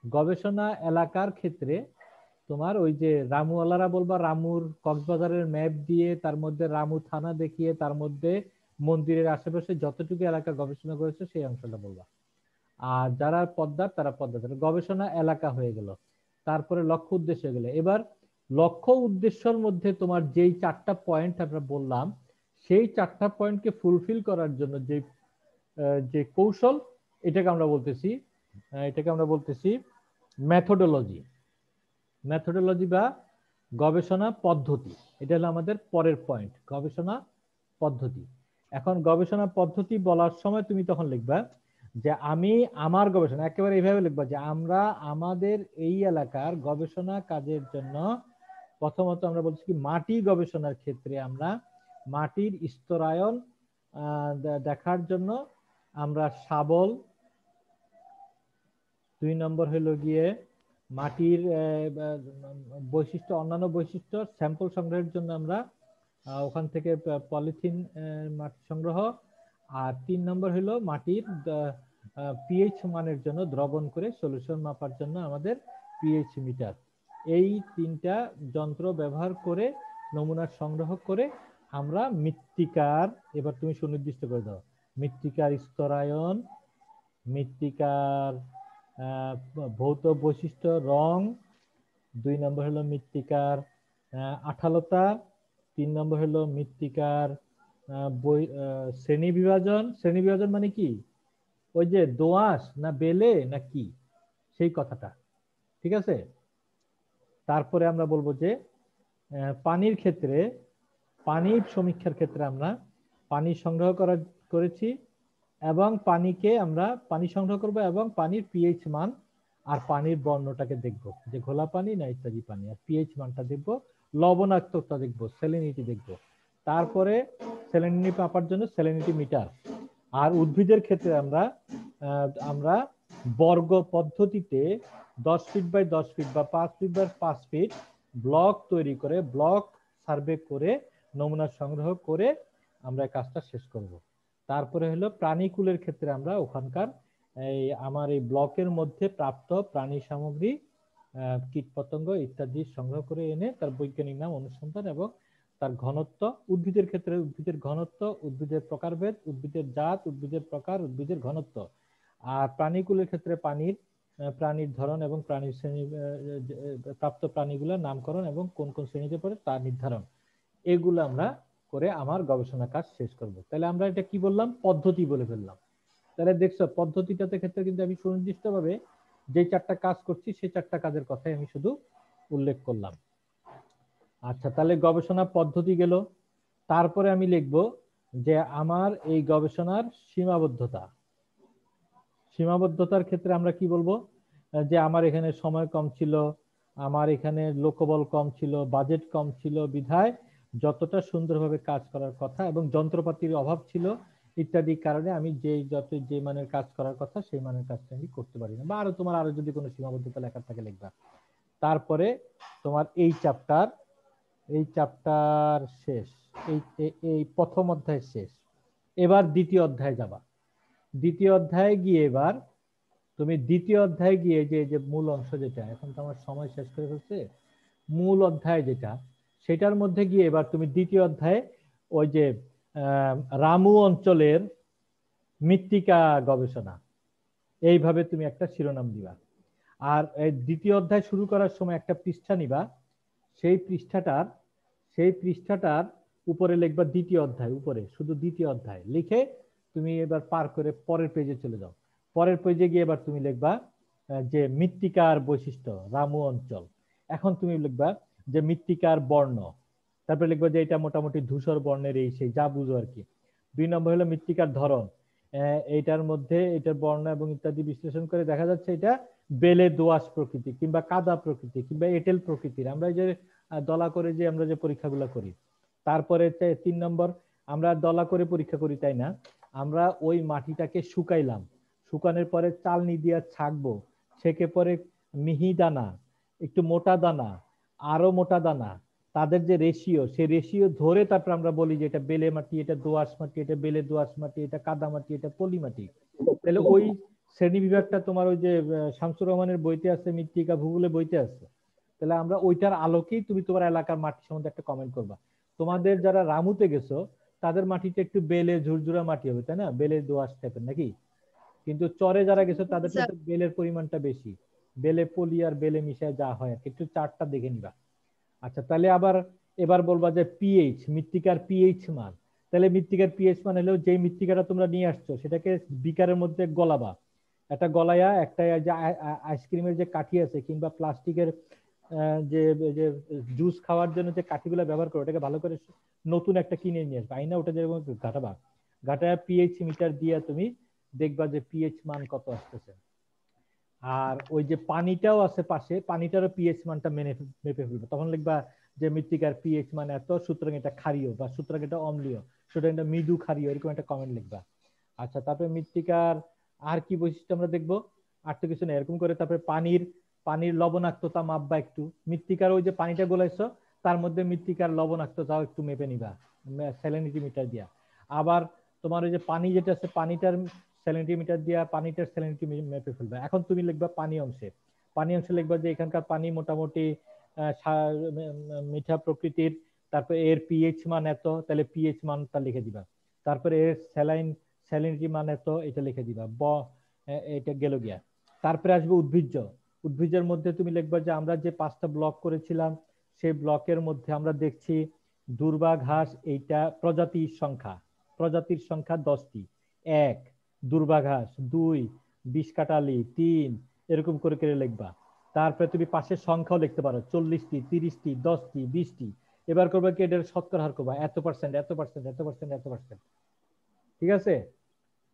গবেষণা এলাকার ক্ষেত্রে তোমার ওই যে রামুওয়ালারা বলবা, রামুর কক্সবাজারের ম্যাপ দিয়ে তার মধ্যে রামু থানা দেখিয়ে তার মধ্যে মন্দিরের আশেপাশে যতটুকু এলাকা গবেষণা করেছে সেই অংশটা বলবা। আর যারা পদ্মার তারা পদ্মার গবেষণা এলাকা হয়ে গেল। তারপরে লক্ষ্য উদ্দেশ্য গেলে, এবার লক্ষ্য উদ্দেশ্যের মধ্যে তোমার যেই 4টা পয়েন্ট আমরা বললাম, সেই 4টা পয়েন্টকে ফুলফিল করার জন্য যে কৌশল, এটাকে আমরা বলতেছি মেথোডোলজি বা গবেষণা পদ্ধতি। এটা হলো আমাদের পরের পয়েন্ট, গবেষণা পদ্ধতি। এখন গবেষণা পদ্ধতি বলার সময় তুমি তখন লিখবা যে আমি আমার গবেষণা, একেবারে এইভাবে লিখবা যে আমরা আমাদের এই এলাকার গবেষণা কাজের জন্য প্রথমত আমরা বলছি কি মাটি গবেষণার ক্ষেত্রে আমরা মাটির স্তরায়ন দেখার জন্য আমরা শাবল, 2 নম্বর হলো গিয়ে মাটির বৈশিষ্ট্য, অন্যান্য বৈশিষ্ট্য স্যাম্পল সংগ্রহের জন্য আমরা ওখান থেকে পলিথিন মাটি সংগ্রহ, আর 3 নম্বর হলো মাটির পিএইচ মানের জন্য দ্রবণ করে সলিউশন মাপার জন্য আমাদের পিএইচ মিটার। এই 3টা যন্ত্র ব্যবহার করে নমুনা সংগ্রহ করে আমরা মৃত্তিকার, এবার তুমি সুনির্দিষ্ট করে দাও, মৃত্তিকার স্তরায়ন, মৃত্তিকার ভৌত বৈশিষ্ট্য রং, 2 নম্বর হলো মৃত্তিকার আঠালোতা, 3 নম্বর হলো মৃত্তিকার শ্রেণী বিভাজন। শ্রেণী বিভাজন মানে কি, ওই যে দোআঁশ না বেলে না কি, সেই কথাটা, ঠিক আছে। তারপরে আমরা বলবো যে পানির ক্ষেত্রে, পানির সমীক্ষার ক্ষেত্রে আমরা পানি সংগ্রহ করেছি এবং পানিকে আমরা পানি সংগ্রহ করব এবং পানির পিএইচ মান আর পানির বর্ণটাকে দেখব যে ঘোলা পানি না ইত্যাদি পানি, আর পিএইচ মানটা দেখব, লবণাক্ততা দেখব, স্যালিনিটি দেখব। তারপরে স্যালিনিটি মাপার জন্য স্যালিনিটি মিটার। আর উদ্ভিদের ক্ষেত্রে আমরা বর্গ পদ্ধতিতে 10 ফিট বাই 10 ফিট বা 5 ফিট বাই 5 ফিট ব্লক তৈরি করে, ব্লক সার্ভে করে নমুনা সংগ্রহ করে আমরা কাজটা শেষ করব। তারপরে হলো প্রাণীকুলের ক্ষেত্রে আমরা ওখানকার আমার এই ব্লকের মধ্যে প্রাপ্ত প্রাণী সামগ্রী, কীটপতঙ্গ ইত্যাদি সংগ্রহ করে এনে তার বৈজ্ঞানিক নাম অনুসন্ধান এবং তার ঘনত্ব, উদ্ভিদের ক্ষেত্রে উদ্ভিদের ঘনত্ব, উদ্ভিদের প্রকারভেদ, উদ্ভিদের জাত, উদ্ভিদের প্রকার, উদ্ভিদের ঘনত্ব। আর প্রাণীকুলের ক্ষেত্রে প্রাণীর ধরন এবং প্রাণীর শ্রেণী, প্রাপ্ত প্রাণীগুলোর নামকরণ এবং কোন কোন শ্রেণীতে পড়ে তার নির্ধারণ। এগুলো আমরা করে আমার গবেষণা কাজ শেষ করব। তাহলে আমরা এটা কি বললাম, পদ্ধতি বলে ফেললাম। তাহলে দেখছো পদ্ধতিটাতে ক্ষেত্রে কিন্তু আমি সুনির্দিষ্টভাবে যে 4টা কাজ করছি সেই 4টা কাজের কথাই আমি শুধু উল্লেখ করলাম। আচ্ছা, তাহলে গবেষণা পদ্ধতি গেল। তারপরে আমি লিখব যে আমার এই গবেষণার সীমাবদ্ধতা। সীমাবদ্ধতার ক্ষেত্রে আমরা কি বলবো, যে আমার এখানে সময় কম ছিল, আমার এখানে লোকবল কম ছিল, বাজেট কম ছিল, বিধায় যতটা সুন্দরভাবে কাজ করার কথা এবং যন্ত্রপাতির অভাব ছিল ইত্যাদি কারণে আমি যে মানের কাজ করার কথা সেই মানের কাজটা আমি করতে পারি না, বা তোমার আরো যদি কোনো সীমাবদ্ধতা লেখার থাকে লিখবা। তারপরে তোমার এই চ্যাপ্টার শেষ, এই প্রথম অধ্যায় শেষ। এবার দ্বিতীয় অধ্যায়ে যাবা। দ্বিতীয় অধ্যায়ে গিয়ে এবার তুমি দ্বিতীয় অধ্যায়ে গিয়ে যে মূল অংশ, যেটা এখন তো আমার সময় শেষ করে ফেলছে, মূল অধ্যায় যেটা, সেটার মধ্যে গিয়ে এবার তুমি দ্বিতীয় অধ্যায়ে ওই যে রামু অঞ্চলের মৃত্তিকা গবেষণা, এইভাবে তুমি একটা শিরোনাম দিবা। আর দ্বিতীয় অধ্যায় শুরু করার সময় একটা পৃষ্ঠা নিবা, সেই পৃষ্ঠাটার উপরে লিখবা দ্বিতীয় অধ্যায়, উপরে শুধু দ্বিতীয় অধ্যায় লিখে তুমি এবার পার করে পরের পেজে চলে যাও। পরের পেজে গিয়ে এবার তুমি লিখবা যে মৃত্তিকার বৈশিষ্ট্য রামু অঞ্চল। এখন তুমি লিখবা যে মৃত্তিকার বর্ণ, তারপরে লিখবা যে এটা মোটামুটি ধূসর বর্ণের এই সেই, যা বুঝো আর কি। 2 নম্বর হলো মৃত্তিকার ধরন, এইটার মধ্যে এটার বর্ণ এবং ইত্যাদি বিশ্লেষণ করে দেখা যাচ্ছে এটা বেলে দোআঁশ প্রকৃতি কিংবা কাদা প্রকৃতি কিংবা এঁটেল প্রকৃতির। আমরা এই যে দলা করে যে আমরা যে পরীক্ষাগুলো করি, তারপরে 3 নম্বর আমরা দলা করে পরীক্ষা করি, তাই না, আমরা ওই মাটিটাকে শুকাইলাম, শুকানোর পরে চালনি দিয়ে ছাকবো, সেকে পরে মিহি দানা, একটু মোটা দানা, আরো মোটা দানা, তাদের যে রেশিও, সেই রেশিও ধরে তারপর আমরা বলি যে এটা বেলে মাটি, এটা দোআঁশ মাটি, এটা বেলে দোআঁশ মাটি, এটা কাদা মাটি, এটা পলি মাটি। তাহলে ওই শ্রেণী বিভাগটা তোমার ওই যে শামসুর রহমানের বইতে আছে, মৃত্তিকা ভূগোলে বইতে আছে। তাহলে আমরা ওইটার আলোকেই তুমি তোমার এলাকার মাটি সম্বন্ধে একটা কমেন্ট করবা। তোমাদের যারা রামুতে গেছো তাদের মাটিটা একটু বেলে ঝুরঝুরা মাটি হবে, তাই না, বেলে দোআঁশ টাইপের নাকি। কিন্তু চরে যারা গেছো তাদের তো বেলের পরিমাণটা বেশি, বেলে পলি আর বেলে মিশায় যা হয়, একটু চার্টটা দেখে নিবা। আচ্ছা, তাহলে এবার বলবা যে পিএইচ, মৃত্তিকার পিএইচ মান। তাহলে মৃত্তিকার পিএইচ মান হলো যে মৃত্তিকাটা তোমরা নিয়ে আসছো সেটাকে বিকারের মধ্যে গলাবা, একটা গলায়া একটা যে আইসক্রিমের যে কাঠি আছে কিংবা প্লাস্টিকের যে যে জুস খাওয়ার জন্য যে কাঠিগুলো ব্যবহার করো ওটাকে ভালো করে নতুন একটা কিনে নিয়ে আসবে, আইনা ওটা যেরকম ঘাটাবা, ঘাটায় পিএইচ মিটার দিয়ে তুমি দেখবা যে পিএইচ মান কত আসতেছে। আর ওই যে পানিটাও আছে পাশে, পানিটারও পিএইচ মানটা মেপে ফেলবে, তখন লিখবা যে মৃত্তিকার পিএইচ মান এত, সুতরাং এটা ক্ষারীয় বা সুতরাং এটা অম্লীয়, সুতরাং এটা মৃদু ক্ষারীয়, এরকম একটা কমেন্ট লিখবা। আচ্ছা, তারপরে মৃত্তিকার আর কি বৈশিষ্ট্য আমরা দেখবো, আর তো কিছু নেই। এরকম করে তারপরে পানির লবণাক্ততা মাপবা একটু, মৃত্তিকার ওই যে পানিটা গোলাইছো তার মধ্যে মৃত্তিকার লবণাক্ততাও একটু মেপে নিবা স্যালিনিটি মিটার দিয়া। আবার তোমার ওই যে পানি যেটা আছে পানিটার স্যালিনিটি মিটার দিয়া পানিটার স্যালিনিটি মেপে ফেলবা। এখন তুমি লিখবা পানি অংশে লিখবা যে এখানকার পানি মোটামুটি মিঠা প্রকৃতির, তারপরে এর পিএইচ মান এত, তাহলে পিএইচ মানটা লিখে দিবা। তারপরে এর স্যালিনিটি মান এত, এটা লিখে দিবা। এটা গেল গিয়া। তারপরে আসবে উদ্ভিজ্জের মধ্যে তুমি লিখবা যে আমরা যে 5টা ব্লক করেছিলাম সেই ব্লকের মধ্যে আমরা দেখছি দুর্বা ঘাস, এইটা প্রজাতির সংখ্যা 10টি। 1 দুর্বা ঘাস, 2 বিষকাটালি, 3 এরকম করে করে লিখবা। তারপরে তুমি পাশের সংখ্যাও লিখতে পারো, 40টি, 30টি, 10টি, 20টি। এবার করবা কি, এটার শতকরা হার করবা, এত পার্সেন্ট, এত পার্সেন্ট, এত পার্সেন্ট, এত পার্সেন্ট। ঠিক আছে?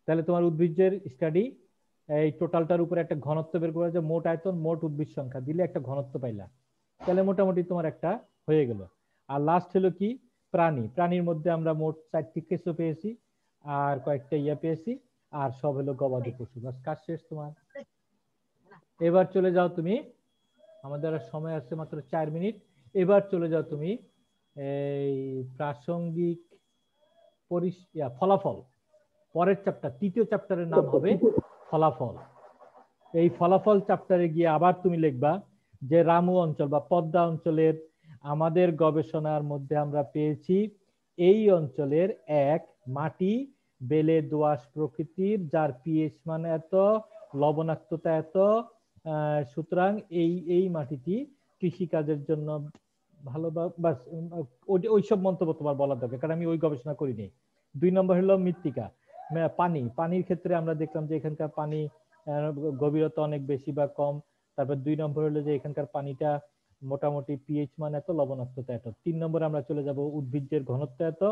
তাহলে তোমার উদ্ভিজ্জের স্টাডি এই টোটালটার উপরে একটা ঘনত্ব বের করে, যে মোট আয়তন মোট উদ্ভিদ সংখ্যা দিলে একটা ঘনত্ব পাইলা, তাহলে মোটামুটি তোমার একটা হয়ে গেল। আর লাস্ট হলো কি, প্রাণীর মধ্যে আমরা মোট 4টি কেঁচো পেয়েছি আর কয়েকটা ইয়া পেয়েছি, আর সব হলো গবাদি পশু। বাস, কাজ শেষ তোমার। এবার চলে যাও তুমি, আমাদের আর সময় আছে মাত্র 4 মিনিট। এবার চলে যাও তুমি এই প্রাসঙ্গিক ফলাফল, পরের চ্যাপ্টার, তৃতীয় চ্যাপ্টারের নাম হবে ফলাফল। এই ফলাফল চ্যাপ্টারে গিয়ে আবার তুমি লিখবা যে রামু অঞ্চল বা পদ্মা অঞ্চলের আমাদের গবেষণার মধ্যে আমরা পেয়েছি এই অঞ্চলের এক মাটি বেলে দোআঁশ প্রকৃতির, যার পিএইচ মান এত, লবণাক্ততা এত, সুতরাং এই মাটিটি কৃষিকাজের জন্য ভালো। বাস, ওইসব মন্তব্য তোমার বলা দরকার, কারণ আমি ওই গবেষণা করিনি। 2 নম্বর হলো মৃত্তিকা, পানির ক্ষেত্রে আমরা দেখলাম যে এখানকার পানি গভীরতা অনেক বেশি বা কম। তারপর 2 নম্বর হলো যে এখানকার পানিটা মোটামুটি পিএইচ মান এত, লবণাক্ততা এত। 3 নম্বরে আমরা চলে যাব উদ্ভিদের ঘনত্ব এত,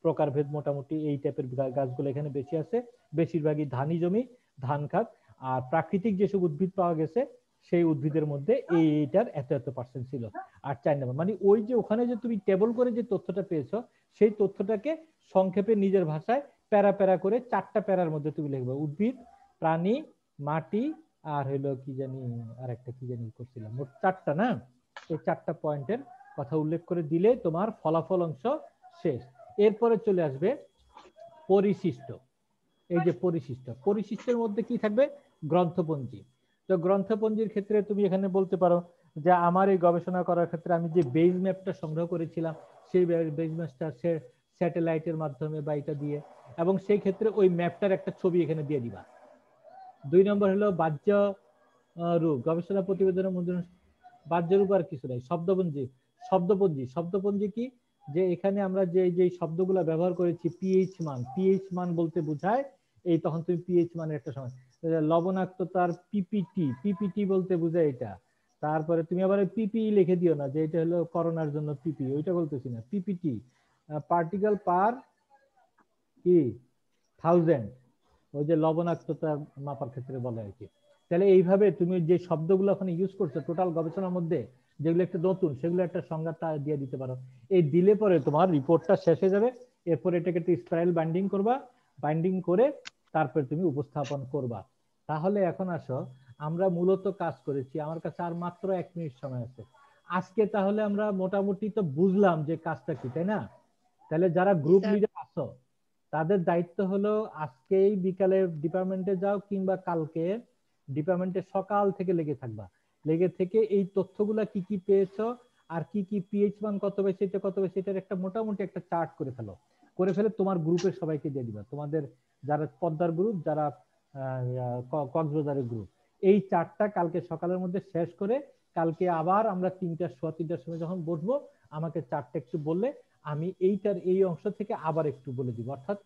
প্রকারভেদ মোটামুটি এই টাইপের গাছগুলো এখানে বেশি আছে, বেশিরভাগই ধানি জমি, ধান খাত। আর প্রাকৃতিক যেসব উদ্ভিদ পাওয়া গেছে সেই উদ্ভিদের মধ্যে এইটার এত এত পার্সেন্ট ছিল। আর 4 নম্বর মানে ওই যে ওখানে যে তুমি টেবল করে যে তথ্যটা পেয়েছো সেই তথ্যটাকে সংক্ষেপে নিজের ভাষায় প্যারা প্যারা করে 4টা প্যারার মধ্যে তুমি লিখবে, উদ্ভিদ, প্রাণী, মাটি, আর হইলো কি জানি আরেকটা কি জানি করছিলাম, মোট 4টা না? এই 4টা পয়েন্টের কথা উল্লেখ করে দিলে তোমার ফলাফল অংশ শেষ। এরপরে চলে আসবে পরিশিষ্ট। এই যে পরিশিষ্টের মধ্যে কি থাকবে, গ্রন্থপঞ্জি। তো গ্রন্থপঞ্জির ক্ষেত্রে তুমি এখানে বলতে পারো যে আমার এই গবেষণা করার ক্ষেত্রে আমি যে বেজ ম্যাপটা সংগ্রহ করেছিলাম সেই বেজ ম্যাপটা স্যাটেলাইটের মাধ্যমে বা এটা দিয়ে, এবং সেই ক্ষেত্রে ওই ম্যাপটার একটা ছবি এখানে দিয়ে দিবা। 2 নম্বর হলো বাহ্য রূপ, গবেষণা প্রতিবেদনের মধ্যে বাহ্য রূপ আর কিছু নাই। শব্দপঞ্জি কি, যে এখানে আমরা যে শব্দগুলো ব্যবহার করেছি, পিএইচ মান বলতে বোঝায় এই, তখন তুমি পিএইচ মানের একটা সময়, লবণাক্ততার পিপিটি বলতে বোঝায় এটা। তারপরে তুমি আবার পিপি লিখে দিও না যে এটা হলো করোনার জন্য পিপি, ওইটা বলতেছি না। পিপিটি পার্টিকেল পার কি 1000, ওই যে লবণাক্ততা মাপার ক্ষেত্রে বলে আর কি। তাহলে এইভাবে তুমি যে শব্দগুলো ওখানে ইউজ করছো টোটাল গবেষণার মধ্যে, যেগুলো একটা নতুন, সেগুলো একটা সংজ্ঞাটা দিয়ে দিতে পারো। এই দিলে পরে তোমার রিপোর্টটা শেষ হয়ে যাবে। এরপর এটাকে একটু স্পাইরাল বাইন্ডিং করবা, বাইন্ডিং করে তারপর তুমি উপস্থাপন করবা। তাহলে এখন আসো, আমরা মূলত কাজ করেছি, আমার কাছে আর মাত্র 1 মিনিট সময় আছে। আজকে তাহলে আমরা মোটামুটি তো বুঝলাম যে কাজটা কি, তাই না? তাহলে যারা গ্রুপ লিডার আছো তাদের দায়িত্ব হলো আজকেই বিকালে ডিপার্টমেন্টে যাও, কিংবা কালকে ডিপার্টমেন্টে সকাল থেকে লেগে থেকে এই তথ্যগুলা কি কি পেয়েছো আর কি কি পিএইচ মান কত বেশি, এটা কত বেশি, এটার একটা মোটামুটি একটা চার্ট করে ফেলে তোমার গ্রুপের সবাইকে দিয়ে দিবা, তোমাদের যারা পদ্মার গ্রুপ, যারা কক্সবাজারের গ্রুপ। এই চার্টটা কালকে সকালের মধ্যে শেষ করে কালকে আবার আমরা 3টার সময় যখন বসবো আমাকে চার্টটা একটু বললে আমি এইটার এই অংশ থেকে আবার একটু বলে দিব। অর্থাৎ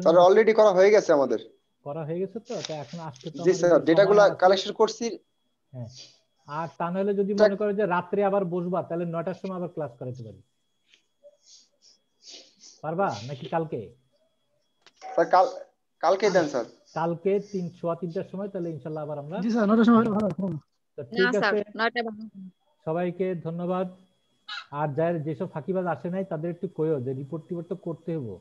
স্যার অলরেডি করা হয়ে গেছে আমাদের। করা হয়ে গেছে তো এখন আজকে তো জি স্যার, ডেটাগুলো কালেকশন করছি। হ্যাঁ, আর তা নাহলে যদি মনে করো যে রাত্রে আবার বসবা তাহলে 9টার সময় আবার ক্লাস করাতে পারি। পারবা নাকি কালকে? স্যার কালকে দেন স্যার। কালকে 3:15টার সময়, তাহলে ইনশাআল্লাহ আবার আমরা। জি স্যার 9টার সময় ভালো। তো না ঠিক স্যার আছে, 9টা ভালো। সবাইকে ধন্যবাদ। আর যারা যেসব ফাঁকিবাজ আসে নাই তাদের একটু কইও যে রিপোর্ট টিপোর্ট তো করতে হবে,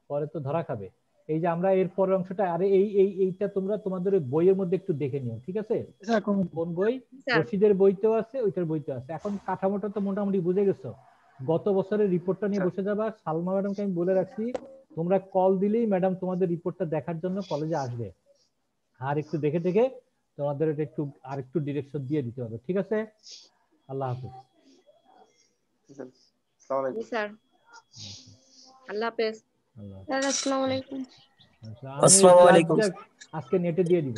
পরে তো ধরা খাবে। এই যে আমরা এর পরের অংশটা, আরে এইটা তোমরা তোমাদের ওই বইয়ের মধ্যে একটু দেখে নিও, ঠিক আছে? স্যার কোন কোন বই? স্যার রশিদের বইতেও আছে, ওইটার বইতেও আছে। এখন কাঠামোটা তো মোটামুটি বুঝে গেছো। গত বছরের রিপোর্টটা নিয়ে বসে যাবা। সালমা ম্যাডামকে আমি বলে রাখছি, তোমরা কল দিলেই ম্যাডাম তোমাদের রিপোর্টটা দেখার জন্য কলেজে আসবে, আর একটু দেখে দেখে তোমাদের এটা একটু আর একটু ডিরেকশন দিয়ে দিতে হবে, ঠিক আছে? আল্লাহ হাফেজ। আসসালামু আলাইকুম। জি স্যার, আল্লাহ হাফেজ। আল্লাহ হাফেজ। স্যার আসসালামু আলাইকুম। আচ্ছা, আমি আসসালামু আলাইকুম। ক্লাসটা আজকে নেটে দিয়ে দিব।